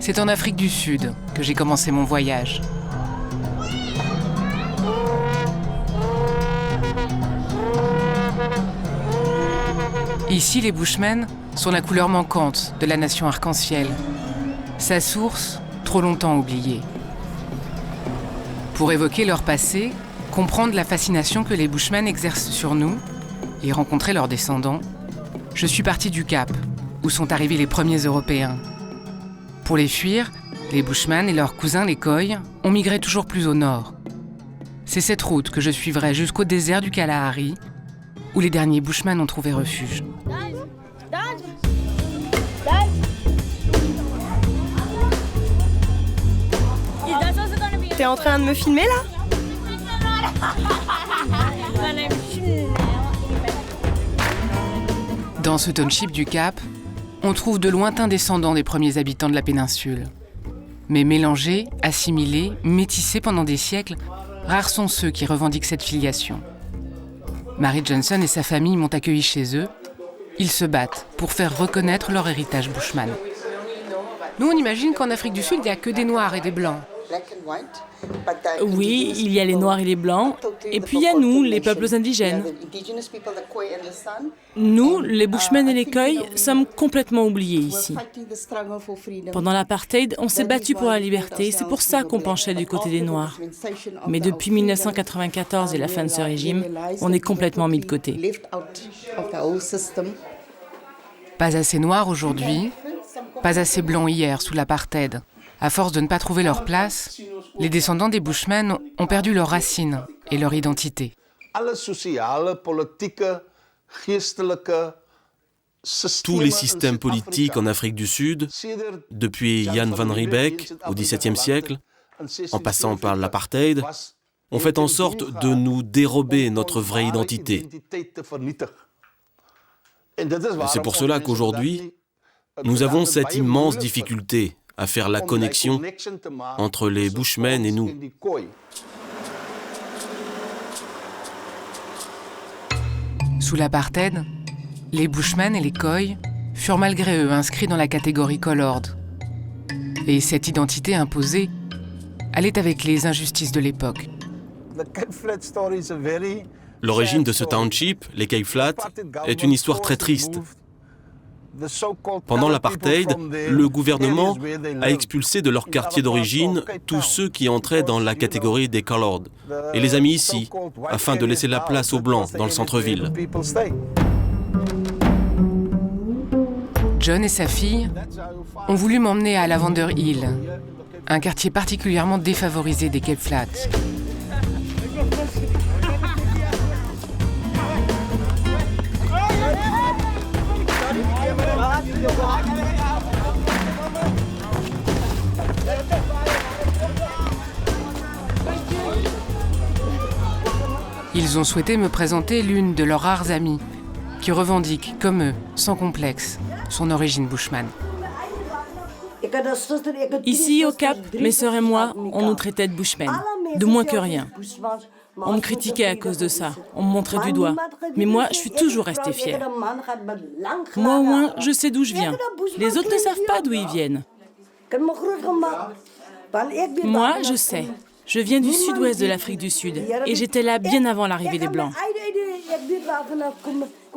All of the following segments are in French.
C'est en Afrique du Sud que j'ai commencé mon voyage. Ici, les Bushmen sont la couleur manquante de la nation arc-en-ciel. Sa source, trop longtemps oubliée. Pour évoquer leur passé, comprendre la fascination que les Bushmen exercent sur nous et rencontrer leurs descendants, je suis partie du Cap, où sont arrivés les premiers Européens. Pour les fuir, les Bushmen et leurs cousins les Khoi ont migré toujours plus au nord. C'est cette route que je suivrai jusqu'au désert du Kalahari, où les derniers Bushmen ont trouvé refuge. T'es en train de me filmer là? Dans ce township du Cap, on trouve de lointains descendants des premiers habitants de la péninsule. Mais mélangés, assimilés, métissés pendant des siècles, rares sont ceux qui revendiquent cette filiation. Mary Johnson et sa famille m'ont accueilli chez eux. Ils se battent pour faire reconnaître leur héritage bushman. Nous, on imagine qu'en Afrique du Sud, il n'y a que des Noirs et des Blancs. Oui, il y a les Noirs et les Blancs, et puis il y a nous, les peuples indigènes. Nous, les Bushmen et les Khoi, sommes complètement oubliés ici. Pendant l'apartheid, on s'est battu pour la liberté, c'est pour ça qu'on penchait du côté des Noirs. Mais depuis 1994 et la fin de ce régime, on est complètement mis de côté. Pas assez Noirs aujourd'hui, pas assez Blancs hier sous l'apartheid. À force de ne pas trouver leur place, les descendants des Bushmen ont perdu leurs racines et leur identité. Tous les systèmes politiques en Afrique du Sud, depuis Jan van Riebeeck au XVIIe siècle, en passant par l'apartheid, ont fait en sorte de nous dérober notre vraie identité. C'est pour cela qu'aujourd'hui, nous avons cette immense difficulté à faire la connexion entre les Bushmen et nous. Sous l'apartheid, les Bushmen et les Khoi furent malgré eux inscrits dans la catégorie Colored. Et cette identité imposée allait avec les injustices de l'époque. L'origine de ce township, les Cape Flats, est une histoire très triste. Pendant l'apartheid, le gouvernement a expulsé de leur quartier d'origine tous ceux qui entraient dans la catégorie des Colored et les a mis ici, afin de laisser la place aux Blancs dans le centre-ville. John et sa fille ont voulu m'emmener à Lavender Hill, un quartier particulièrement défavorisé des Cape Flats. Ils ont souhaité me présenter l'une de leurs rares amies, qui revendique, comme eux, sans complexe, son origine bushman. Ici, au Cap, mes sœurs et moi, on nous traitait de Bushmen, de moins que rien. On me critiquait à cause de ça, on me montrait du doigt. Mais moi, je suis toujours restée fière. Moi, au moins, je sais d'où je viens. Les autres ne savent pas d'où ils viennent. Moi, je sais. Je viens du sud-ouest de l'Afrique du Sud et j'étais là bien avant l'arrivée des Blancs.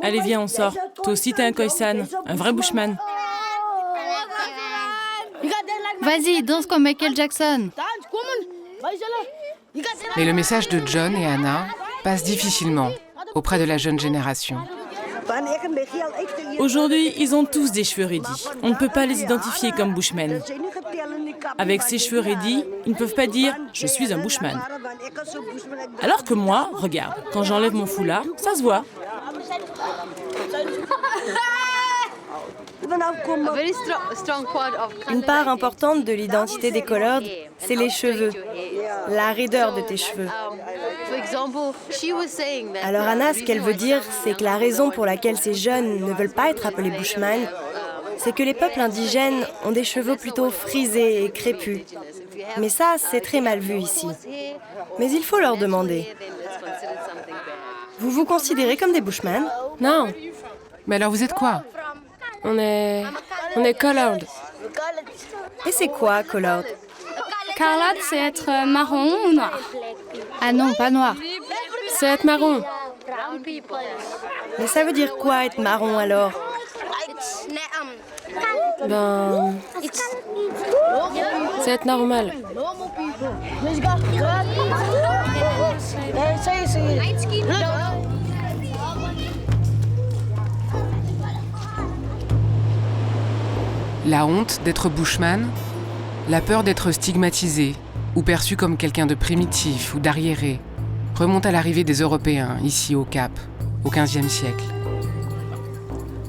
Allez, viens, on sort. Toi aussi, t'es un Khoisan, un vrai bushman. Vas-y, danse comme Michael Jackson. Mais le message de John et Anna passe difficilement auprès de la jeune génération. Aujourd'hui, ils ont tous des cheveux raidis. On ne peut pas les identifier comme bushmen. Avec ces cheveux raidis, ils ne peuvent pas dire « je suis un bushman ». Alors que moi, regarde, quand j'enlève mon foulard, ça se voit. Une part importante de l'identité des Colored, c'est les cheveux, la raideur de tes cheveux. Alors Anna, ce qu'elle veut dire, c'est que la raison pour laquelle ces jeunes ne veulent pas être appelés Bushmen, c'est que les peuples indigènes ont des cheveux plutôt frisés et crépus. Mais ça, c'est très mal vu ici. Mais il faut leur demander. Vous vous considérez comme des Bushmen? Non, Mais alors vous êtes quoi? on est colored. Et c'est quoi, colored? Carlotte, c'est être marron ou noir? Ah non, pas noir. C'est être marron. Mais ça veut dire quoi, être marron, alors? Ben... c'est être normal. La honte d'être bushman, la peur d'être stigmatisé ou perçu comme quelqu'un de primitif ou d'arriéré remonte à l'arrivée des Européens ici au Cap, au XVe siècle.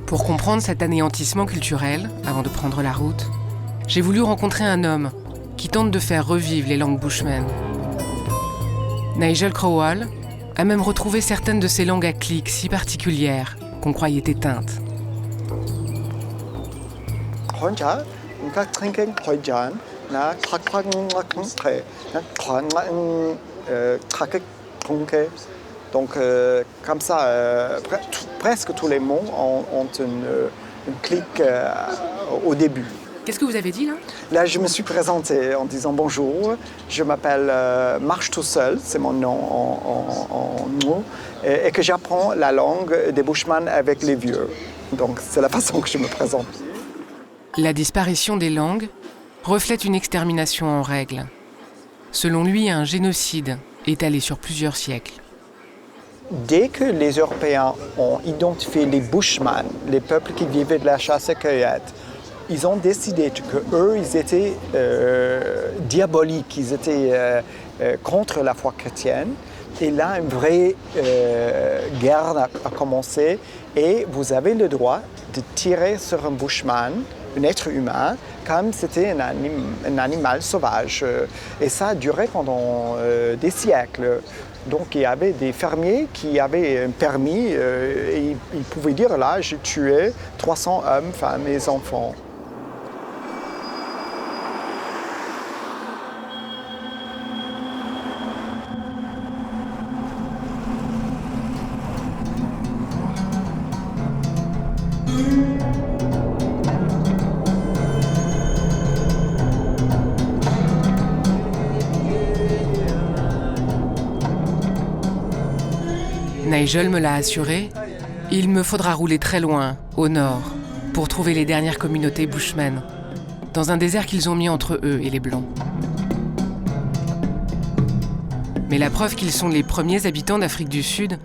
Pour comprendre cet anéantissement culturel, avant de prendre la route, j'ai voulu rencontrer un homme qui tente de faire revivre les langues bushman. Nigel Crowell a même retrouvé certaines de ces langues à clics si particulières qu'on croyait éteintes. Donc, comme ça, presque tous les mots ont une clique au début. Qu'est-ce que vous avez dit là? Là, je me suis présenté en disant bonjour. Je m'appelle Marche tout seul, c'est mon nom en nous, et que j'apprends la langue des Bushmen avec les vieux. Donc, c'est la façon que je me présente. La disparition des langues reflète une extermination en règle. Selon lui, un génocide étalé sur plusieurs siècles. Dès que les Européens ont identifié les Bushmen, les peuples qui vivaient de la chasse et cueillette, ils ont décidé qu'eux, ils étaient diaboliques, ils étaient contre la foi chrétienne. Et là, une vraie guerre a commencé et vous avez le droit de tirer sur un Bushman, un être humain, comme c'était un animal sauvage. Et ça a duré pendant des siècles. Donc il y avait des fermiers qui avaient un permis et ils pouvaient dire là, j'ai tué 300 hommes, femmes et enfants. Nigel me l'a assuré, il me faudra rouler très loin, au nord, pour trouver les dernières communautés Bushmen, dans un désert qu'ils ont mis entre eux et les Blancs. Mais la preuve qu'ils sont les premiers habitants d'Afrique du Sud,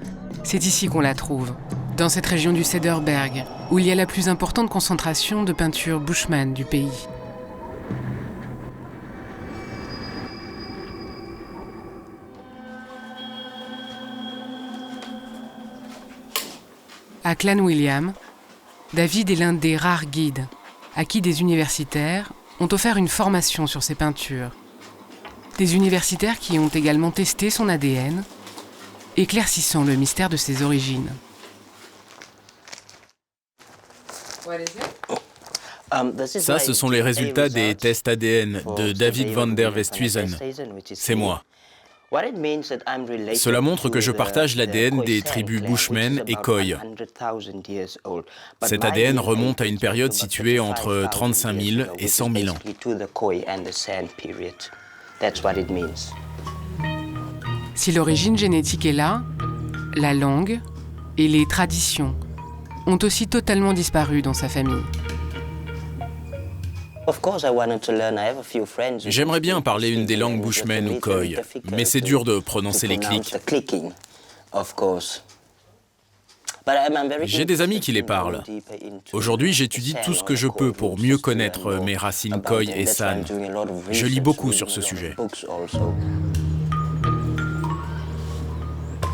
c'est ici qu'on la trouve, dans cette région du Cederberg, où il y a la plus importante concentration de peintures Bushman du pays. À Clanwilliam, David est l'un des rares guides à qui des universitaires ont offert une formation sur ses peintures. Des universitaires qui ont également testé son ADN, éclaircissant le mystère de ses origines. Ça, ce sont les résultats des tests ADN de David van der Westhuizen. C'est moi. Cela montre que je partage l'ADN des tribus Bushmen et Khoi. Cet ADN remonte à une période située entre 35 000 et 100 000 ans. Si l'origine génétique est là, la langue et les traditions ont aussi totalement disparu dans sa famille. J'aimerais bien parler une des langues Bushmen ou Khoi, mais c'est dur de prononcer les clics. J'ai des amis qui les parlent. Aujourd'hui, j'étudie tout ce que je peux pour mieux connaître mes racines Khoi et San. Je lis beaucoup sur ce sujet.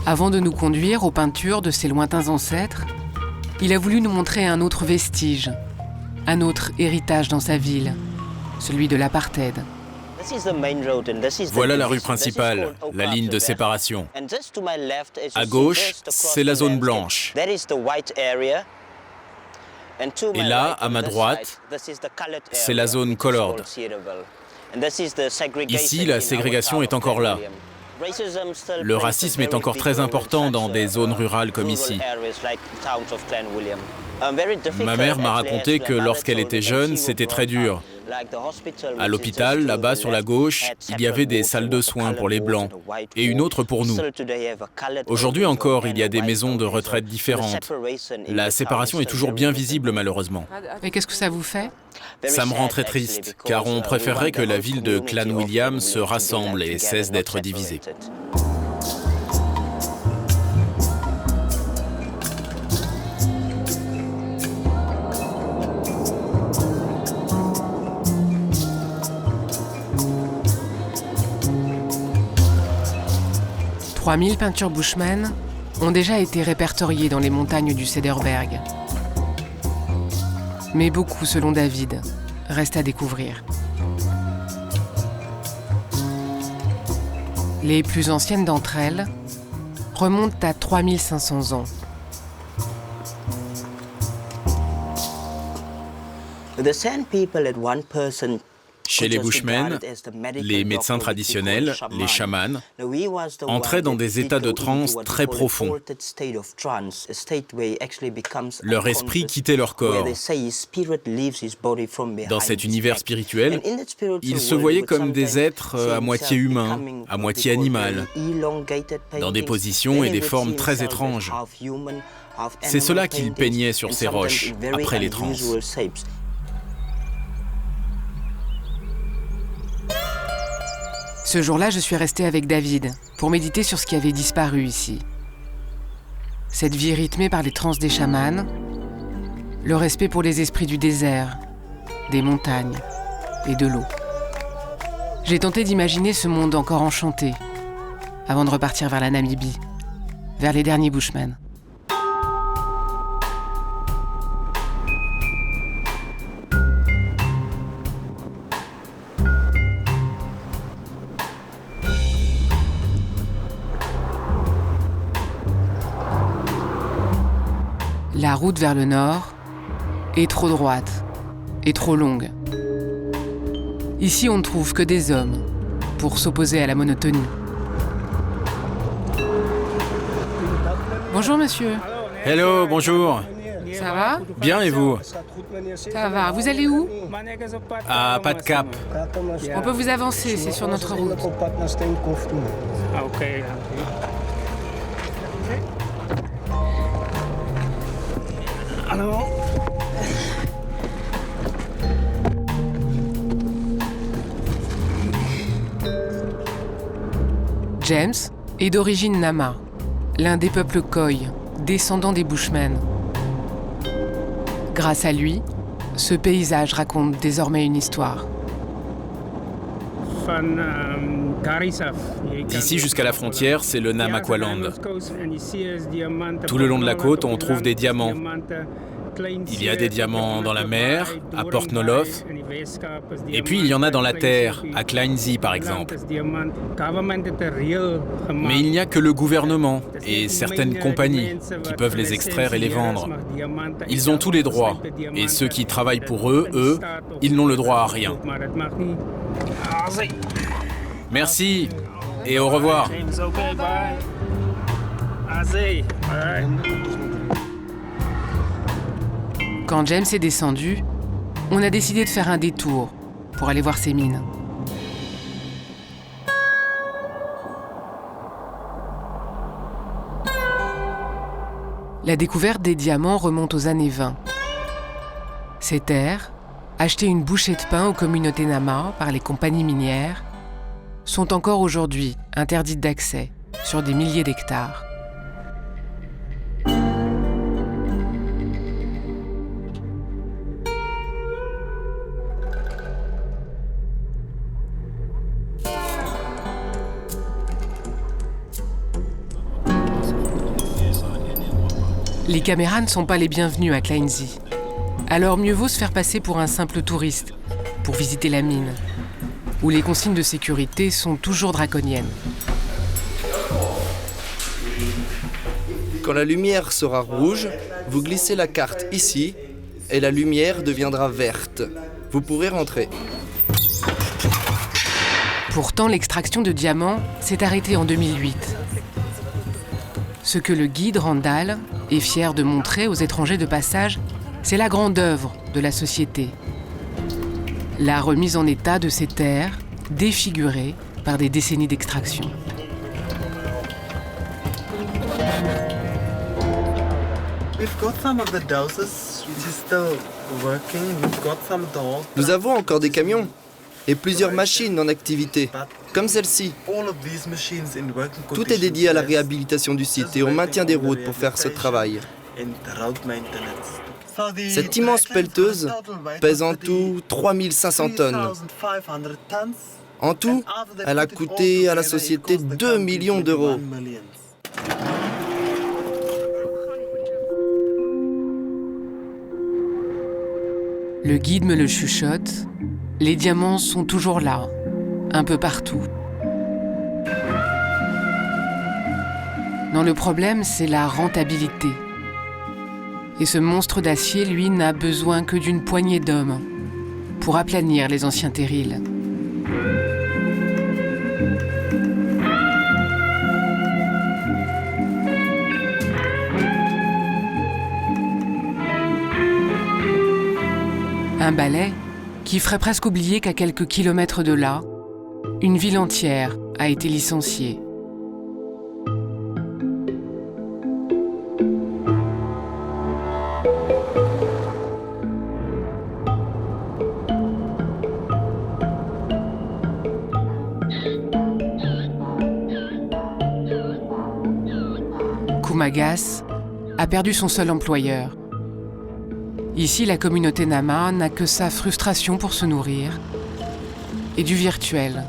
Avant de nous conduire aux peintures de ses lointains ancêtres, il a voulu nous montrer un autre vestige, un autre héritage dans sa ville, celui de l'apartheid. Voilà la rue principale, la ligne de séparation. À gauche, c'est la zone blanche. Et là, à ma droite, c'est la zone colored. Ici, la ségrégation est encore là. Le racisme est encore très important dans des zones rurales comme ici. Ma mère m'a raconté que lorsqu'elle était jeune, c'était très dur. À l'hôpital, là-bas sur la gauche, il y avait des salles de soins pour les Blancs et une autre pour nous. Aujourd'hui encore, il y a des maisons de retraite différentes. La séparation est toujours bien visible malheureusement. Et qu'est-ce que ça vous fait? Ça me rend très triste, car on préférerait que la ville de Clanwilliam se rassemble et cesse d'être divisée. « 3000 peintures Bushman ont déjà été répertoriées dans les montagnes du Cederberg. Mais beaucoup, selon David, restent à découvrir. Les plus anciennes d'entre elles remontent à 3500 ans. Chez les Bushmen, les médecins traditionnels, les chamans, entraient dans des états de transe très profonds. Leur esprit quittait leur corps. Dans cet univers spirituel, ils se voyaient comme des êtres à moitié humains, à moitié animal, dans des positions et des formes très étranges. C'est cela qu'ils peignaient sur ces roches après les transes. Ce jour-là, je suis restée avec David pour méditer sur ce qui avait disparu ici. Cette vie rythmée par les transes des chamans, le respect pour les esprits du désert, des montagnes et de l'eau. J'ai tenté d'imaginer ce monde encore enchanté avant de repartir vers la Namibie, vers les derniers Bushmen. La route vers le nord est trop droite et trop longue. Ici, on ne trouve que des hommes pour s'opposer à la monotonie. Bonjour monsieur. Hello, bonjour. Ça va? Bien et vous? Ça va. Vous allez où? Ah, pas de cap. On peut vous avancer, c'est sur notre route. James est d'origine Nama, l'un des peuples Khoi, descendants des Bushmen. Grâce à lui, ce paysage raconte désormais une histoire. D'ici jusqu'à la frontière, c'est le Namaqualand. Tout le long de la côte, on trouve des diamants. Il y a des diamants dans la mer, à Port Nolof, et puis il y en a dans la terre, à Kleinzie par exemple. Mais il n'y a que le gouvernement et certaines compagnies qui peuvent les extraire et les vendre. Ils ont tous les droits, et ceux qui travaillent pour eux, ils n'ont le droit à rien. Merci, et au revoir. Quand James est descendu, on a décidé de faire un détour pour aller voir ces mines. La découverte des diamants remonte aux années 20. Ces terres, achetées une bouchée de pain aux communautés Nama par les compagnies minières, sont encore aujourd'hui interdites d'accès sur des milliers d'hectares. Les caméras ne sont pas les bienvenus à Kleinzie. Alors mieux vaut se faire passer pour un simple touriste, pour visiter la mine, où les consignes de sécurité sont toujours draconiennes. Quand la lumière sera rouge, vous glissez la carte ici et la lumière deviendra verte. Vous pourrez rentrer. Pourtant, l'extraction de diamants s'est arrêtée en 2008. Ce que le guide Randall est fier de montrer aux étrangers de passage, c'est la grande œuvre de la société. La remise en état de ces terres, défigurées par des décennies d'extraction. Nous avons encore des camions et plusieurs machines en activité, comme celle-ci. Tout est dédié à la réhabilitation du site et au maintien des routes pour faire ce travail. Cette immense pelleteuse pèse en tout 3500 tonnes. En tout, elle a coûté à la société 2 millions d'euros. Le guide me le chuchote, les diamants sont toujours là, un peu partout. Non, le problème, c'est la rentabilité. Et ce monstre d'acier, lui, n'a besoin que d'une poignée d'hommes pour aplanir les anciens terrils. Un balai qui ferait presque oublier qu'à quelques kilomètres de là, une ville entière a été licenciée. Kumagas a perdu son seul employeur. Ici, la communauté Nama n'a que sa frustration pour se nourrir et du virtuel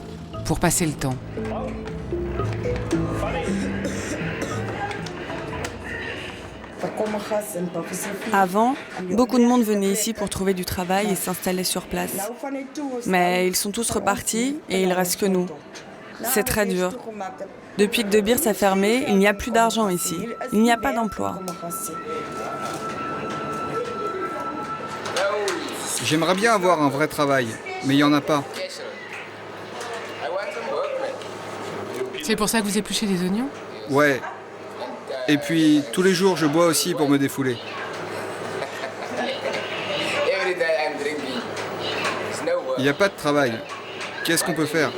pour passer le temps. Avant, beaucoup de monde venait ici pour trouver du travail et s'installer sur place. Mais ils sont tous repartis et il ne reste que nous. C'est très dur. Depuis que De Beers a fermé, il n'y a plus d'argent ici. Il n'y a pas d'emploi. J'aimerais bien avoir un vrai travail, mais il n'y en a pas. C'est pour ça que vous épluchez des oignons ? Ouais. Et puis, tous les jours, je bois aussi pour me défouler. Il n'y a pas de travail. Qu'est-ce qu'on peut faire ?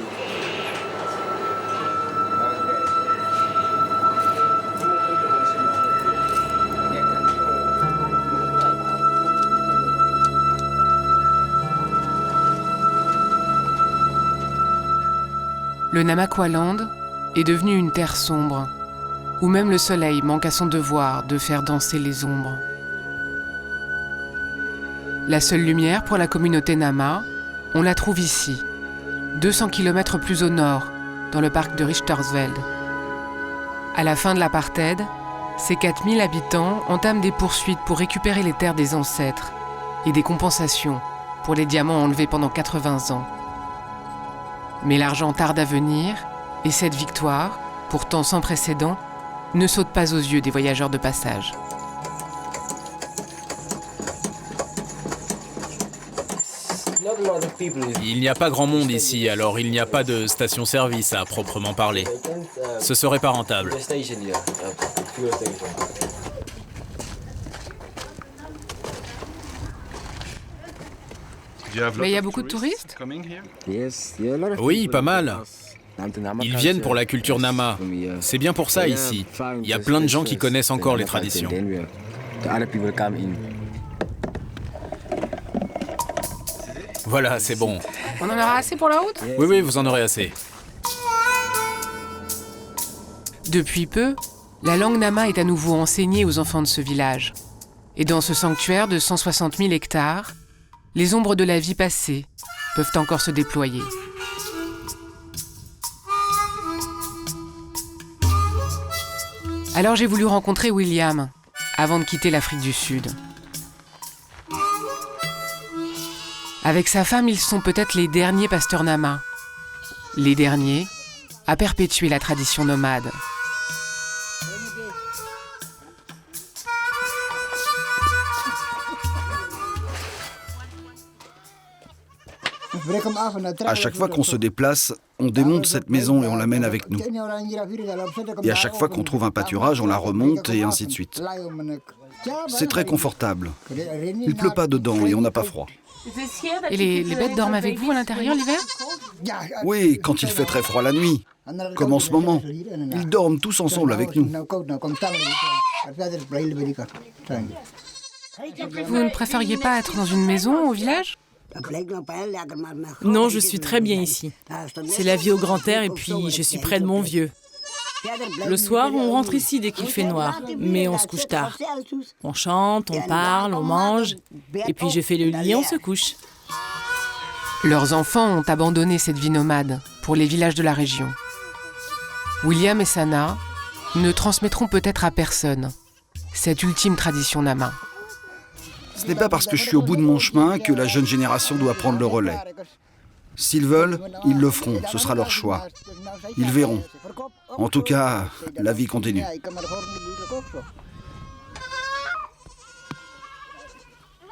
Le Namaqualand est devenu une terre sombre, où même le soleil manque à son devoir de faire danser les ombres. La seule lumière pour la communauté Nama, on la trouve ici, 200 km plus au nord, dans le parc de Richtersveld. À la fin de l'apartheid, ces 4000 habitants entament des poursuites pour récupérer les terres des ancêtres et des compensations pour les diamants enlevés pendant 80 ans. Mais l'argent tarde à venir, et cette victoire, pourtant sans précédent, ne saute pas aux yeux des voyageurs de passage. Il n'y a pas grand monde ici, alors il n'y a pas de station-service à proprement parler. Ce serait pas rentable. Mais il y a beaucoup de touristes ? Oui, pas mal. Ils viennent pour la culture Nama. C'est bien pour ça ici. Il y a plein de gens qui connaissent encore les traditions. Voilà, c'est bon. On en aura assez pour la route ? Oui, vous en aurez assez. Depuis peu, la langue Nama est à nouveau enseignée aux enfants de ce village. Et dans ce sanctuaire de 160 000 hectares, les ombres de la vie passée peuvent encore se déployer. Alors j'ai voulu rencontrer William avant de quitter l'Afrique du Sud. Avec sa femme, ils sont peut-être les derniers pasteurs Nama. Les derniers à perpétuer la tradition nomade. À chaque fois qu'on se déplace, on démonte cette maison et on l'amène avec nous. Et à chaque fois qu'on trouve un pâturage, on la remonte et ainsi de suite. C'est très confortable. Il ne pleut pas dedans et on n'a pas froid. Et les bêtes dorment avec vous à l'intérieur l'hiver? Oui, quand il fait très froid la nuit, comme en ce moment. Ils dorment tous ensemble avec nous. Vous ne préfériez pas être dans une maison au village? Non, je suis très bien ici. C'est la vie au grand air et puis je suis près de mon vieux. Le soir, on rentre ici dès qu'il fait noir, mais on se couche tard. On chante, on parle, on mange, et puis je fais le lit, on se couche. Leurs enfants ont abandonné cette vie nomade pour les villages de la région. William et Sana ne transmettront peut-être à personne cette ultime tradition nama. Ce n'est pas parce que je suis au bout de mon chemin que la jeune génération doit prendre le relais. S'ils veulent, ils le feront, ce sera leur choix. Ils verront. En tout cas, la vie continue.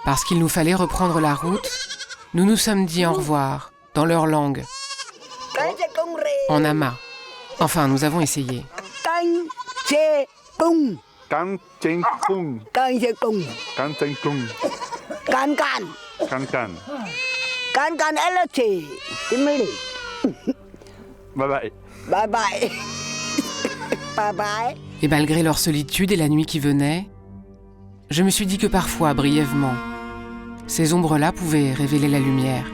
Parce qu'il nous fallait reprendre la route, nous nous sommes dit au revoir, dans leur langue, en nama. Enfin, nous avons essayé. Bye bye. Bye bye. Bye bye. Et malgré leur solitude et la nuit qui venait, je me suis dit que parfois, brièvement, ces ombres-là pouvaient révéler la lumière.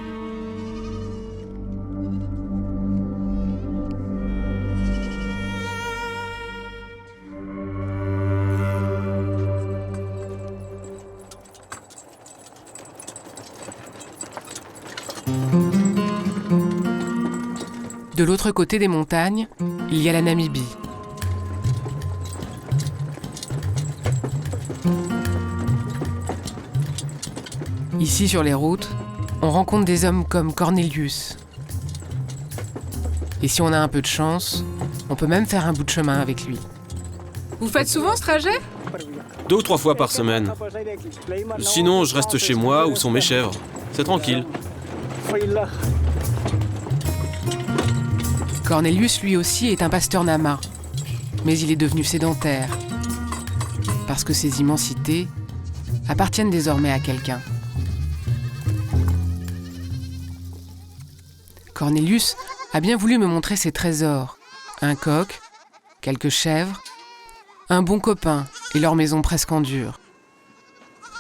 De l'autre côté des montagnes, il y a la Namibie. Ici, sur les routes, on rencontre des hommes comme Cornelius. Et si on a un peu de chance, on peut même faire un bout de chemin avec lui. Vous faites souvent ce trajet? 2 ou 3 fois par semaine. Sinon, je reste chez moi où sont mes chèvres. C'est tranquille. Cornelius, lui aussi, est un pasteur nama, mais il est devenu sédentaire, parce que ces immensités appartiennent désormais à quelqu'un. Cornelius a bien voulu me montrer ses trésors, un coq, quelques chèvres, un bon copain et leur maison presque en dur.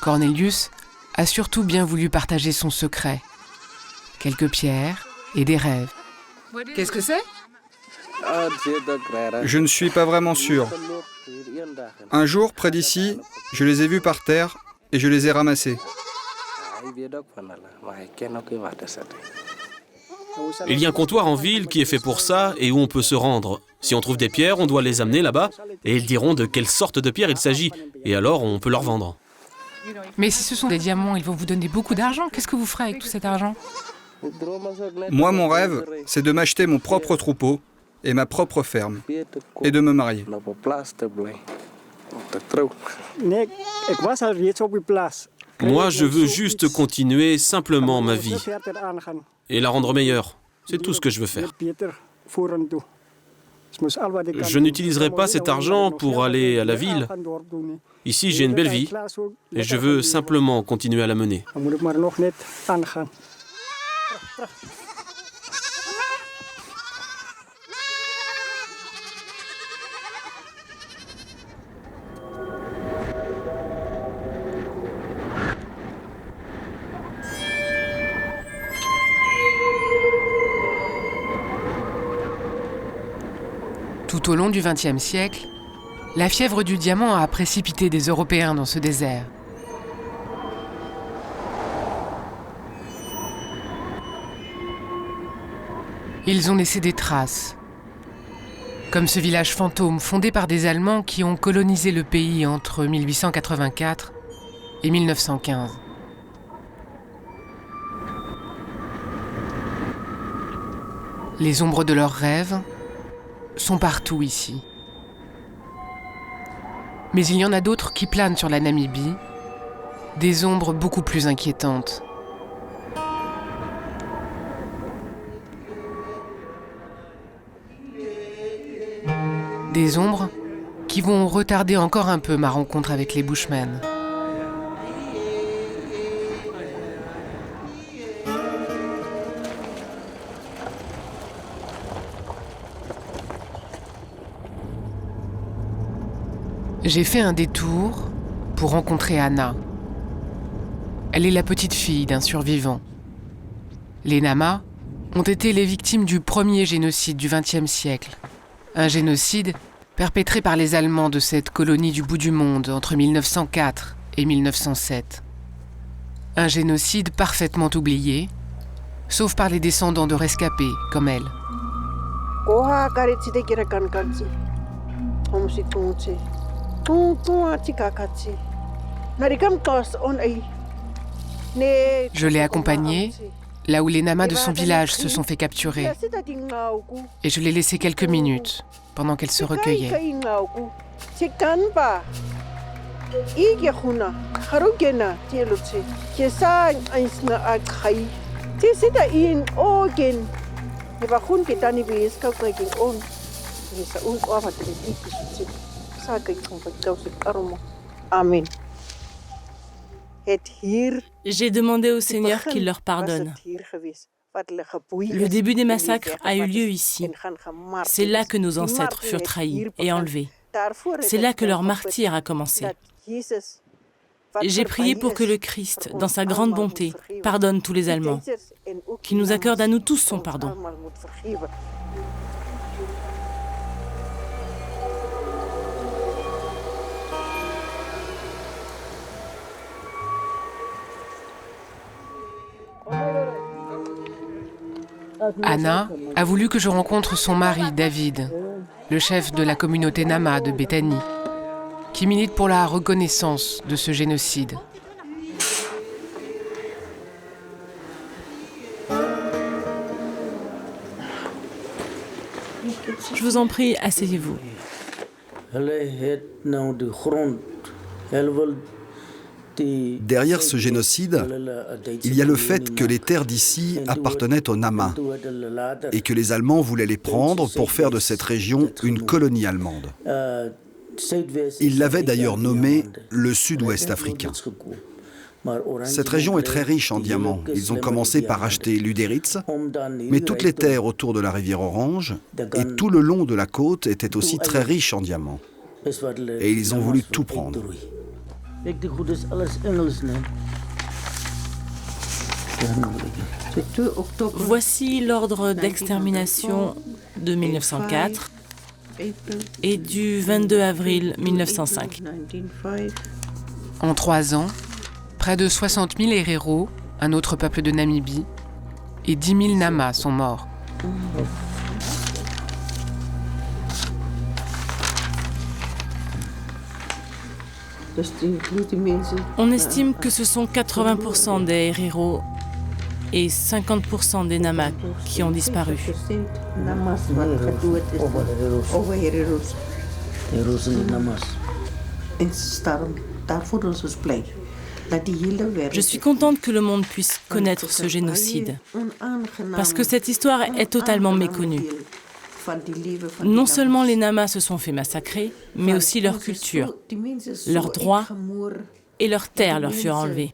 Cornelius a surtout bien voulu partager son secret, quelques pierres et des rêves. Qu'est-ce que c'est? Je ne suis pas vraiment sûr. Un jour, près d'ici, je les ai vus par terre et je les ai ramassés. Il y a un comptoir en ville qui est fait pour ça et où on peut se rendre. Si on trouve des pierres, on doit les amener là-bas et ils diront de quelle sorte de pierre il s'agit. Et alors, on peut leur vendre. Mais si ce sont des diamants, ils vont vous donner beaucoup d'argent. Qu'est-ce que vous ferez avec tout cet argent? Moi, mon rêve, c'est de m'acheter mon propre troupeau et ma propre ferme, et de me marier. Moi, je veux juste continuer simplement ma vie et la rendre meilleure. C'est tout ce que je veux faire. Je n'utiliserai pas cet argent pour aller à la ville. Ici, j'ai une belle vie et je veux simplement continuer à la mener. Tout au long du XXe siècle, la fièvre du diamant a précipité des Européens dans ce désert. Ils ont laissé des traces, comme ce village fantôme fondé par des Allemands qui ont colonisé le pays entre 1884 et 1915. Les ombres de leurs rêves sont partout ici. Mais il y en a d'autres qui planent sur la Namibie, des ombres beaucoup plus inquiétantes. Des ombres qui vont retarder encore un peu ma rencontre avec les Bushmen. J'ai fait un détour pour rencontrer Anna. Elle est la petite fille d'un survivant. Les Namas ont été les victimes du premier génocide du XXe siècle. Un génocide perpétré par les Allemands de cette colonie du bout du monde entre 1904 et 1907. Un génocide parfaitement oublié, sauf par les descendants de rescapés comme elle. Je l'ai accompagnée là où les Namas de son village se sont fait capturer. Et je l'ai laissée quelques minutes pendant qu'elle se recueillait. Amen. J'ai demandé au Seigneur qu'il leur pardonne. Le début des massacres a eu lieu ici. C'est là que nos ancêtres furent trahis et enlevés. C'est là que leur martyre a commencé. J'ai prié pour que le Christ, dans sa grande bonté, pardonne tous les Allemands, qu'il nous accorde à nous tous son pardon. Anna a voulu que je rencontre son mari, David, le chef de la communauté Nama de Béthanie, qui milite pour la reconnaissance de ce génocide. Je vous en prie, asseyez-vous. Derrière ce génocide, il y a le fait que les terres d'ici appartenaient aux Nama et que les Allemands voulaient les prendre pour faire de cette région une colonie allemande. Ils l'avaient d'ailleurs nommée le Sud-Ouest africain. Cette région est très riche en diamants. Ils ont commencé par acheter l'Uderitz, mais toutes les terres autour de la rivière Orange et tout le long de la côte étaient aussi très riches en diamants. Et ils ont voulu tout prendre. Voici l'ordre d'extermination de 1904 et du 22 avril 1905. En 3 ans, près de 60 000 Herero, un autre peuple de Namibie, et 10 000 Namas sont morts. On estime que ce sont 80% des Herero et 50% des Namas qui ont disparu. Je suis contente que le monde puisse connaître ce génocide, parce que cette histoire est totalement méconnue. Non seulement les Namas se sont fait massacrer, mais aussi leur culture, leurs droits et leurs terres leur furent enlevées.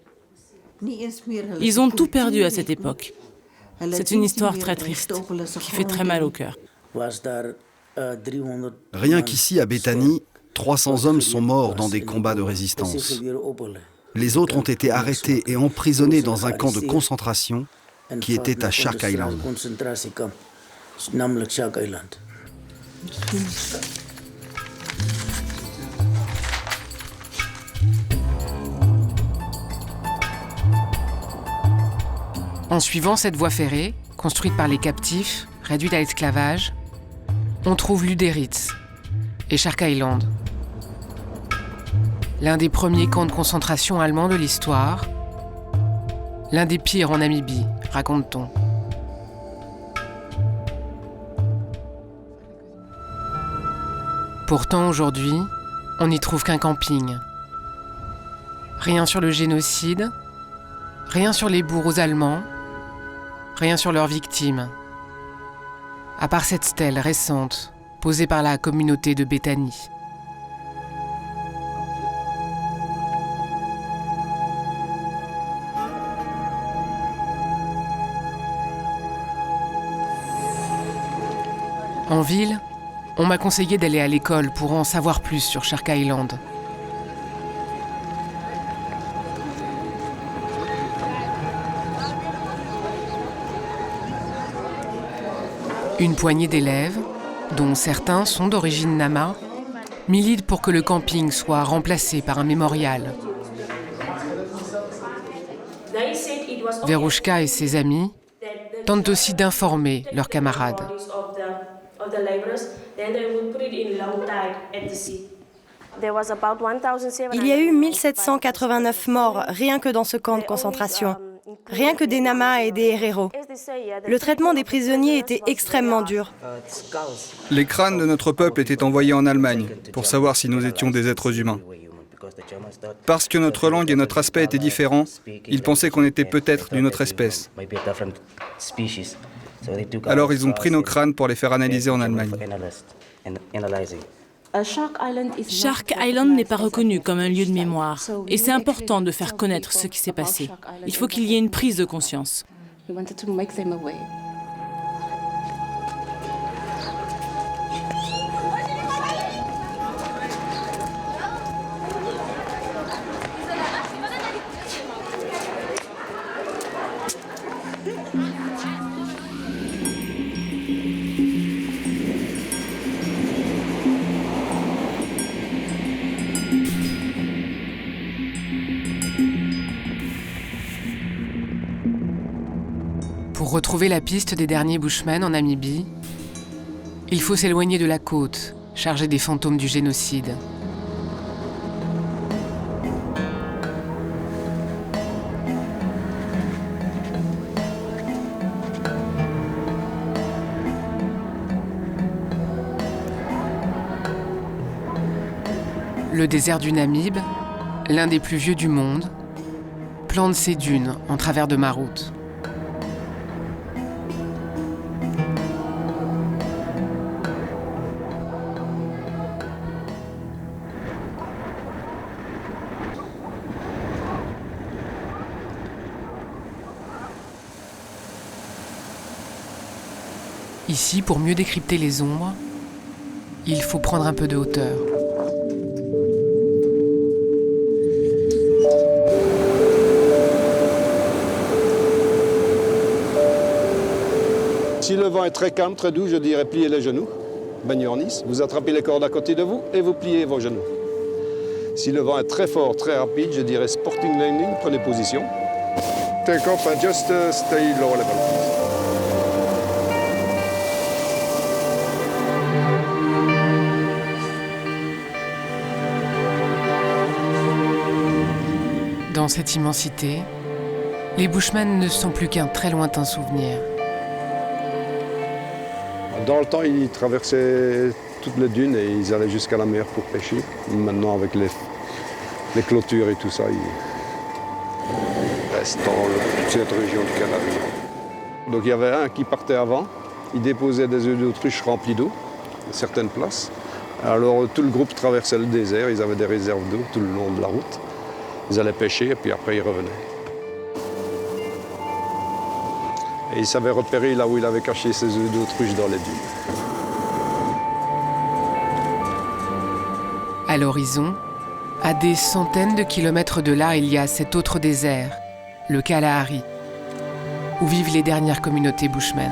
Ils ont tout perdu à cette époque. C'est une histoire très triste, qui fait très mal au cœur. Rien qu'ici, à Béthanie, 300 hommes sont morts dans des combats de résistance. Les autres ont été arrêtés et emprisonnés dans un camp de concentration qui était à Shark Island. En suivant cette voie ferrée, construite par les captifs, réduite à l'esclavage, on trouve l'Uderitz et Shark Island. L'un des premiers camps de concentration allemands de l'histoire, l'un des pires en Namibie, raconte-t-on. Pourtant, aujourd'hui, on n'y trouve qu'un camping. Rien sur le génocide, rien sur les bourreaux allemands, rien sur leurs victimes. À part cette stèle récente, posée par la communauté de Béthanie. En ville, on m'a conseillé d'aller à l'école pour en savoir plus sur Shark Island. Une poignée d'élèves, dont certains sont d'origine Nama, militent pour que le camping soit remplacé par un mémorial. Verouchka et ses amis tentent aussi d'informer leurs camarades. Il y a eu 1789 morts rien que dans ce camp de concentration, rien que des Nama et des Herero. Le traitement des prisonniers était extrêmement dur. Les crânes de notre peuple étaient envoyés en Allemagne pour savoir si nous étions des êtres humains. Parce que notre langue et notre aspect étaient différents, ils pensaient qu'on était peut-être d'une autre espèce. Alors ils ont pris nos crânes pour les faire analyser en Allemagne. Shark Island n'est pas reconnu comme un lieu de mémoire. Et c'est important de faire connaître ce qui s'est passé. Il faut qu'il y ait une prise de conscience. Pour retrouver la piste des derniers Bushmen en Namibie, il faut s'éloigner de la côte, chargée des fantômes du génocide. Le désert du Namib, l'un des plus vieux du monde, plante ses dunes en travers de ma route. Ici, pour mieux décrypter les ombres, il faut prendre un peu de hauteur. Si le vent est très calme, très doux, je dirais plier les genoux, Bagnornis. Vous attrapez les cordes à côté de vous et vous pliez vos genoux. Si le vent est très fort, très rapide, je dirais sporting landing, prenez position. Take off and just stay low level. Dans cette immensité, les Bushmen ne sont plus qu'un très lointain souvenir. Dans le temps, ils traversaient toutes les dunes et ils allaient jusqu'à la mer pour pêcher. Maintenant, avec les clôtures et tout ça, ils restent dans cette région du Canada. Donc il y avait un qui partait avant, il déposait des œufs d'autruche remplis d'eau, à certaines places. Alors tout le groupe traversait le désert, ils avaient des réserves d'eau tout le long de la route. Ils allaient pêcher et puis après ils revenaient. Et il savait repérer là où il avait caché ses œufs d'autruche dans les dunes. À l'horizon, à des centaines de kilomètres de là, il y a cet autre désert, le Kalahari, où vivent les dernières communautés Bushmen.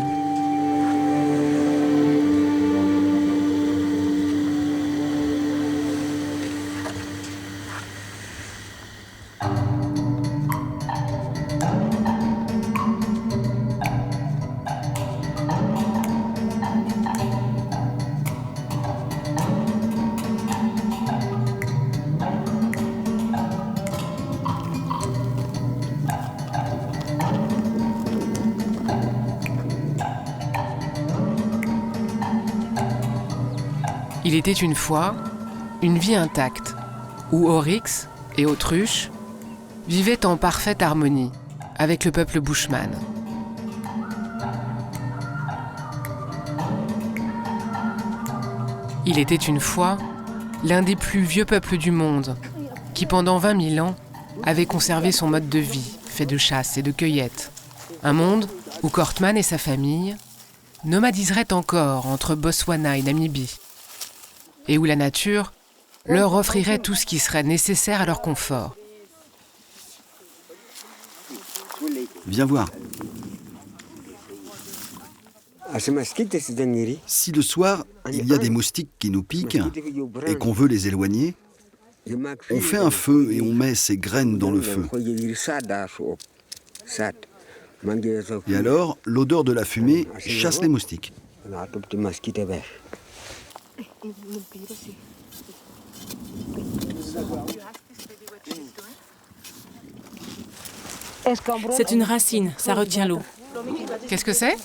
Il était une fois une vie intacte, où Oryx et Autruche vivaient en parfaite harmonie avec le peuple Bushman. Il était une fois l'un des plus vieux peuples du monde, qui pendant 20 000 ans avait conservé son mode de vie, fait de chasse et de cueillette. Un monde où Kortman et sa famille nomadiseraient encore entre Botswana et Namibie, et où la nature leur offrirait tout ce qui serait nécessaire à leur confort. Viens voir. Si le soir, il y a des moustiques qui nous piquent et qu'on veut les éloigner, on fait un feu et on met ces graines dans le feu. Et alors, l'odeur de la fumée chasse les moustiques. C'est une racine, ça retient l'eau. Qu'est-ce que c'est ?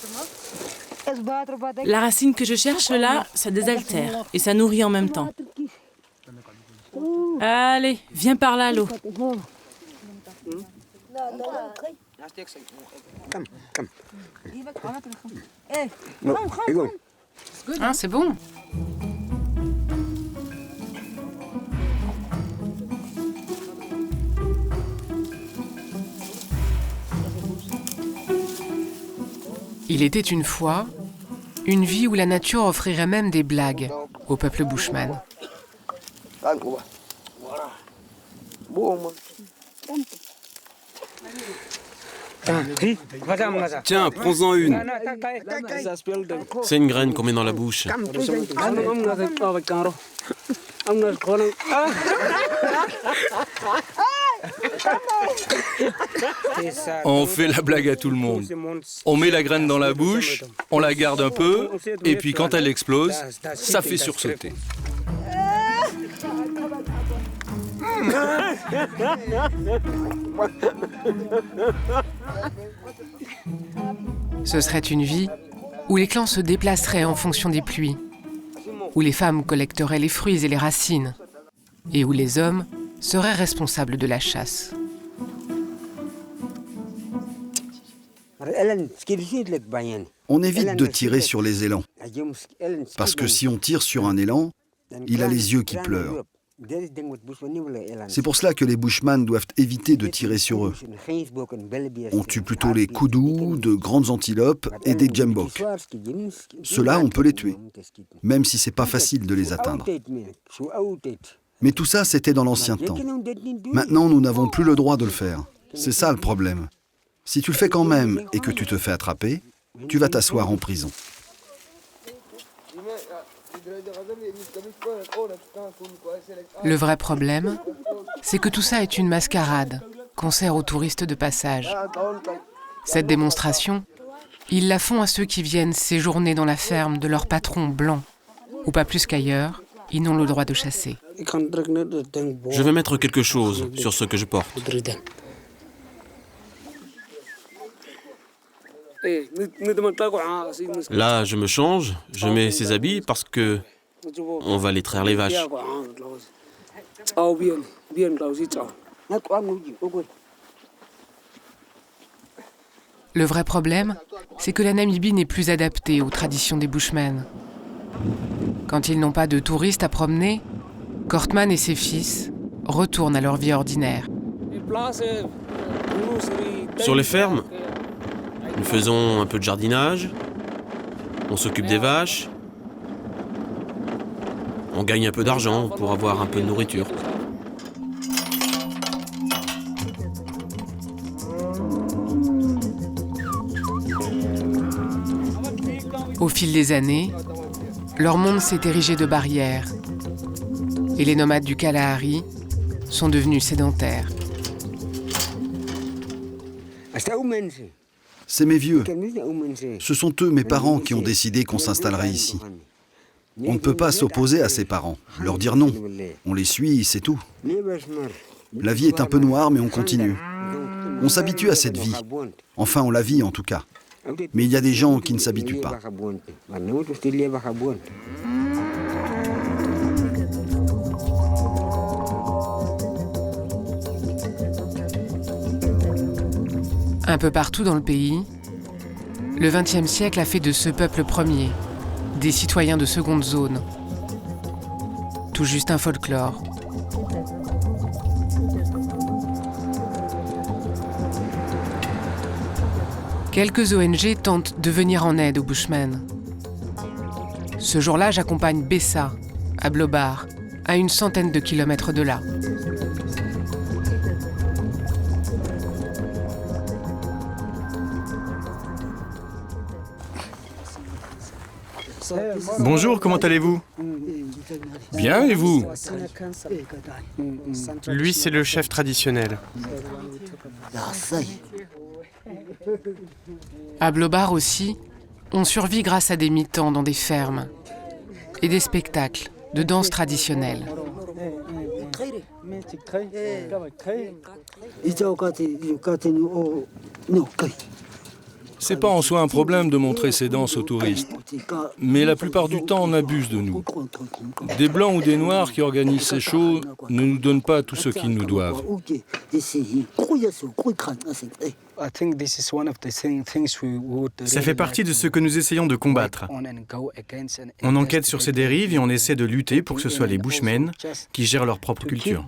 La racine que je cherche là, ça désaltère et ça nourrit en même temps. Allez, viens par là, l'eau. Ah, c'est bon. Il était une fois une vie où la nature offrirait même des blagues au peuple bushman. Tiens, prends-en une. C'est une graine qu'on met dans la bouche. On fait la blague à tout le monde. On met la graine dans la bouche, on la garde un peu, et puis quand elle explose, ça fait sursauter. Ce serait une vie où les clans se déplaceraient en fonction des pluies, où les femmes collecteraient les fruits et les racines, et où les hommes seraient responsables de la chasse. On évite de tirer sur les élans, parce que si on tire sur un élan, il a les yeux qui pleurent. C'est pour cela que les bushman doivent éviter de tirer sur eux. On tue plutôt les koudous, de grandes antilopes et des djembok. Ceux-là, on peut les tuer, même si c'est pas facile de les atteindre. Mais tout ça, c'était dans l'ancien temps. Maintenant, nous n'avons plus le droit de le faire. C'est ça le problème. Si tu le fais quand même et que tu te fais attraper, tu vas t'asseoir en prison. Le vrai problème, c'est que tout ça est une mascarade qu'on sert aux touristes de passage. Cette démonstration, ils la font à ceux qui viennent séjourner dans la ferme de leur patron blanc, ou pas plus qu'ailleurs, ils n'ont le droit de chasser. Je vais mettre quelque chose sur ce que je porte. Là, je me change, je mets ces habits parce que on va aller traire les vaches. Le vrai problème, c'est que la Namibie n'est plus adaptée aux traditions des Bushmen. Quand ils n'ont pas de touristes à promener, Kortman et ses fils retournent à leur vie ordinaire. Sur les fermes, nous faisons un peu de jardinage, on s'occupe des vaches, on gagne un peu d'argent pour avoir un peu de nourriture. Au fil des années, leur monde s'est érigé de barrières et les nomades du Kalahari sont devenus sédentaires. C'est mes vieux. Ce sont eux, mes parents, qui ont décidé qu'on s'installerait ici. On ne peut pas s'opposer à ses parents, leur dire non. On les suit, c'est tout. La vie est un peu noire, mais on continue. On s'habitue à cette vie. Enfin, on la vit en tout cas. Mais il y a des gens qui ne s'habituent pas. Un peu partout dans le pays, le XXe siècle a fait de ce peuple premier des citoyens de seconde zone, tout juste un folklore. Quelques ONG tentent de venir en aide aux Bushmen. Ce jour-là, j'accompagne Bessa, à Blobar, à une centaine de kilomètres de là. Bonjour, comment allez-vous? Bien, et vous? Lui, c'est le chef traditionnel. À Blobar aussi, on survit grâce à des mi-temps dans des fermes et des spectacles de danse traditionnelle. C'est pas en soi un problème de montrer ces danses aux touristes, mais la plupart du temps on abuse de nous. Des blancs ou des noirs qui organisent ces shows ne nous donnent pas tout ce qu'ils nous doivent. Ça fait partie de ce que nous essayons de combattre. On enquête sur ces dérives et on essaie de lutter pour que ce soit les Bushmen qui gèrent leur propre culture.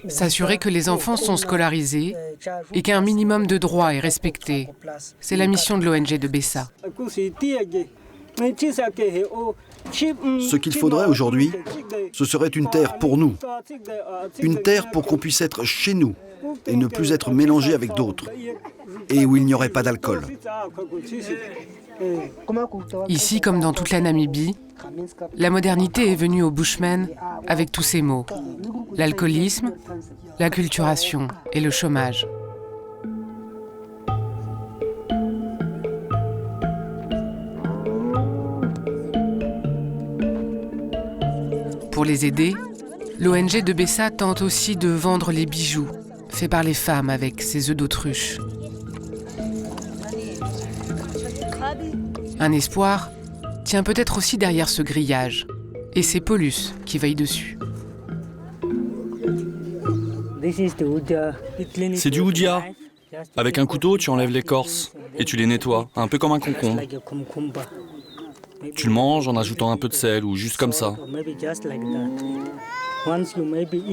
S'assurer que les enfants sont scolarisés et qu'un minimum de droits est respecté. C'est la mission de l'ONG de Bessa. Ce qu'il faudrait aujourd'hui, ce serait une terre pour nous. Une terre pour qu'on puisse être chez nous et ne plus être mélangé avec d'autres. Et où il n'y aurait pas d'alcool. Ici, comme dans toute la Namibie, la modernité est venue aux Bushmen avec tous ces mots. L'alcoolisme, l'acculturation et le chômage. Pour les aider, l'ONG de Bessa tente aussi de vendre les bijoux faits par les femmes avec ces œufs d'autruche. Un espoir tient peut-être aussi derrière ce grillage, et c'est Paulus qui veille dessus. C'est du houdia. Avec un couteau, tu enlèves l'écorce et tu les nettoies, un peu comme un concombre. Tu le manges en ajoutant un peu de sel ou juste comme ça.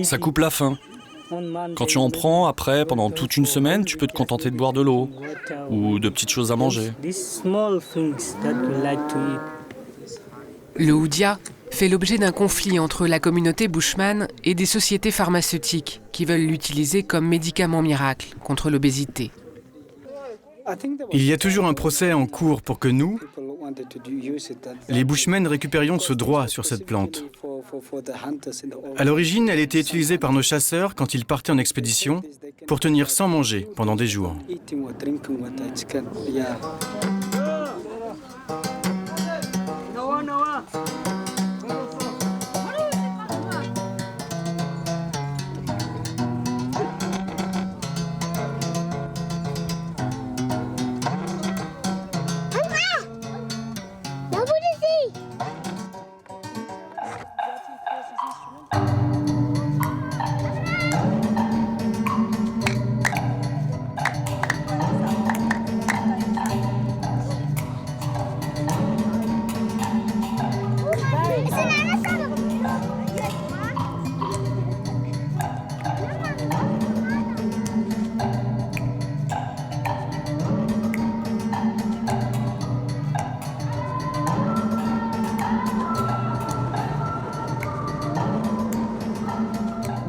Ça coupe la faim. Quand tu en prends, après, pendant toute une semaine, tu peux te contenter de boire de l'eau ou de petites choses à manger. Le houdia fait l'objet d'un conflit entre la communauté Bushman et des sociétés pharmaceutiques qui veulent l'utiliser comme médicament miracle contre l'obésité. Il y a toujours un procès en cours pour que nous, les Bushmen, récupérions ce droit sur cette plante. À l'origine, elle était utilisée par nos chasseurs quand ils partaient en expédition pour tenir sans manger pendant des jours.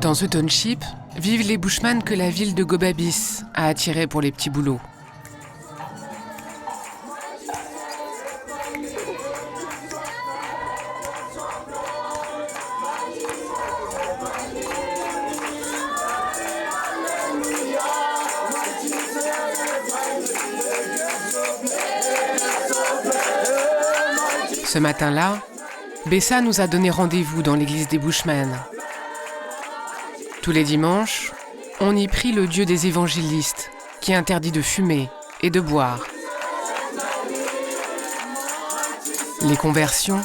Dans ce township, vivent les Bushmen que la ville de Gobabis a attirés pour les petits boulots. Ce matin-là, Bessa nous a donné rendez-vous dans l'église des Bushmen. Tous les dimanches, on y prie le Dieu des évangélistes, qui interdit de fumer et de boire. Les conversions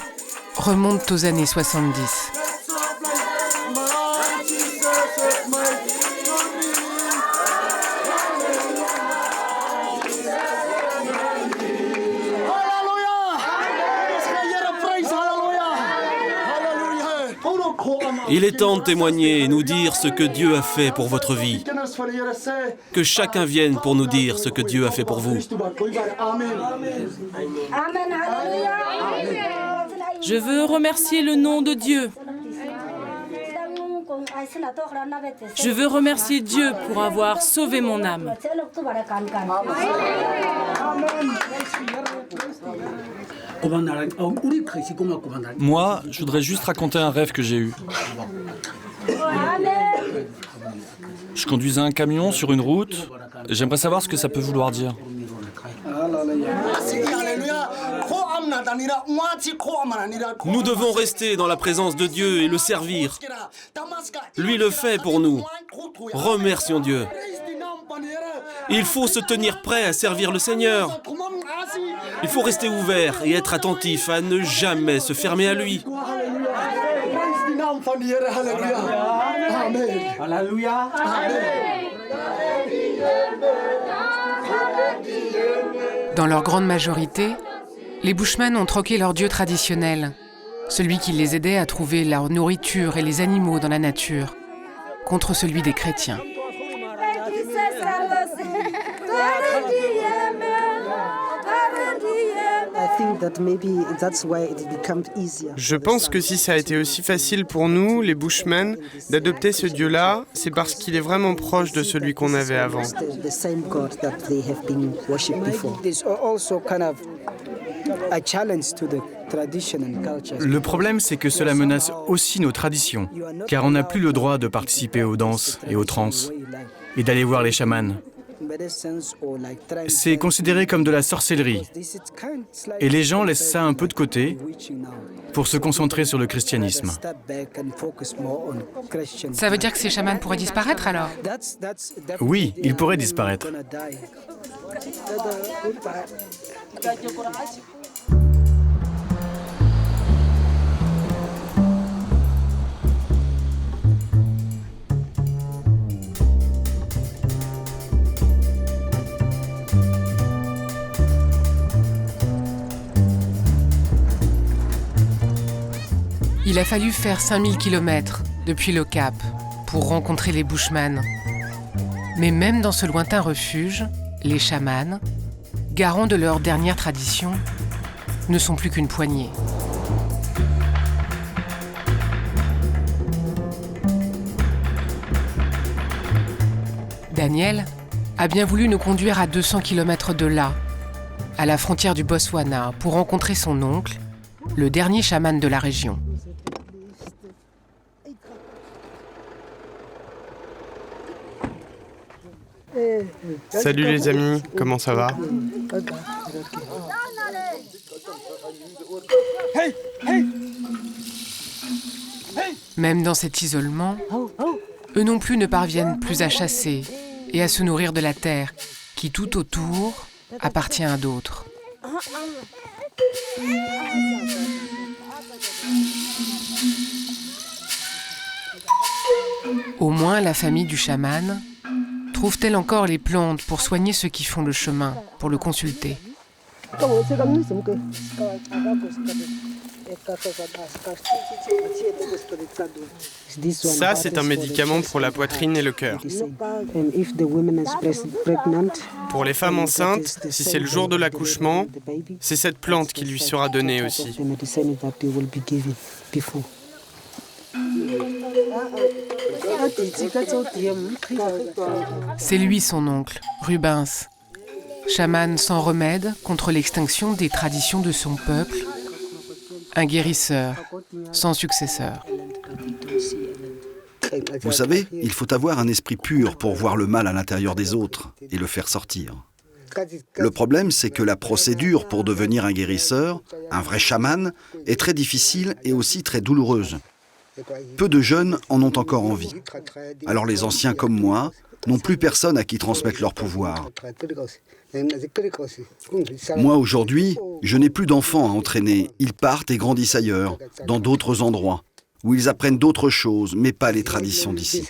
remontent aux années 70. Il est temps de témoigner et nous dire ce que Dieu a fait pour votre vie. Que chacun vienne pour nous dire ce que Dieu a fait pour vous. Je veux remercier le nom de Dieu. Je veux remercier Dieu pour avoir sauvé mon âme. Moi, je voudrais juste raconter un rêve que j'ai eu. Je conduisais un camion sur une route et j'aimerais savoir ce que ça peut vouloir dire. Nous devons rester dans la présence de Dieu et le servir. Lui le fait pour nous. Remercions Dieu. Il faut se tenir prêt à servir le Seigneur. Il faut rester ouvert et être attentif à ne jamais se fermer à lui. Dans leur grande majorité, les Bushmen ont troqué leur dieu traditionnel, celui qui les aidait à trouver leur nourriture et les animaux dans la nature, contre celui des chrétiens. Je pense que si ça a été aussi facile pour nous, les Bushmen, d'adopter ce dieu-là, c'est parce qu'il est vraiment proche de celui qu'on avait avant. Le problème, c'est que cela menace aussi nos traditions, car on n'a plus le droit de participer aux danses et aux transes, et d'aller voir les chamans. C'est considéré comme de la sorcellerie, et les gens laissent ça un peu de côté pour se concentrer sur le christianisme. Ça veut dire que ces chamans pourraient disparaître alors? Oui, ils pourraient disparaître. Il a fallu faire 5000 km depuis le Cap pour rencontrer les Bushmen. Mais même dans ce lointain refuge, les chamans, garants de leur dernière tradition, ne sont plus qu'une poignée. Daniel a bien voulu nous conduire à 200 km de là, à la frontière du Botswana, pour rencontrer son oncle, le dernier chaman de la région. Salut les amis, comment ça va? Même dans cet isolement, eux non plus ne parviennent plus à chasser et à se nourrir de la terre qui tout autour appartient à d'autres. Au moins la famille du chaman trouve-t-elle encore les plantes pour soigner ceux qui font le chemin, pour le consulter. Ça, c'est un médicament pour la poitrine et le cœur. Pour les femmes enceintes, si c'est le jour de l'accouchement, c'est cette plante qui lui sera donnée aussi. C'est lui son oncle, Rubens, chaman sans remède contre l'extinction des traditions de son peuple, un guérisseur sans successeur. Vous savez, il faut avoir un esprit pur pour voir le mal à l'intérieur des autres et le faire sortir. Le problème, c'est que la procédure pour devenir un guérisseur, un vrai chaman, est très difficile et aussi très douloureuse. Peu de jeunes en ont encore envie. Alors les anciens comme moi n'ont plus personne à qui transmettre leur pouvoir. Moi aujourd'hui, je n'ai plus d'enfants à entraîner. Ils partent et grandissent ailleurs, dans d'autres endroits, où ils apprennent d'autres choses, mais pas les traditions d'ici.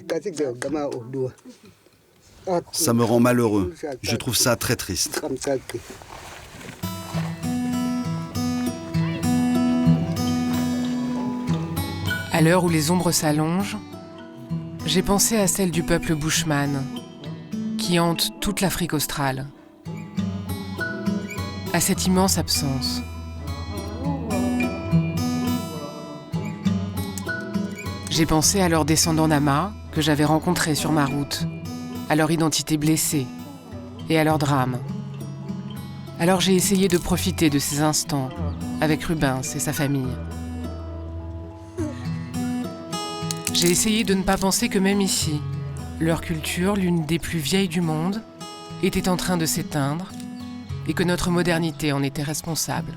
Ça me rend malheureux. Je trouve ça très triste. À À l'heure où les ombres s'allongent, j'ai pensé à celle du peuple bushman, qui hante toute l'Afrique australe, à cette immense absence. J'ai pensé à leurs descendants Nama que j'avais rencontrés sur ma route, à leur identité blessée et à leur drame. Alors j'ai essayé de profiter de ces instants avec Rubens et sa famille. J'ai essayé de ne pas penser que même ici, leur culture, l'une des plus vieilles du monde, était en train de s'éteindre et que notre modernité en était responsable.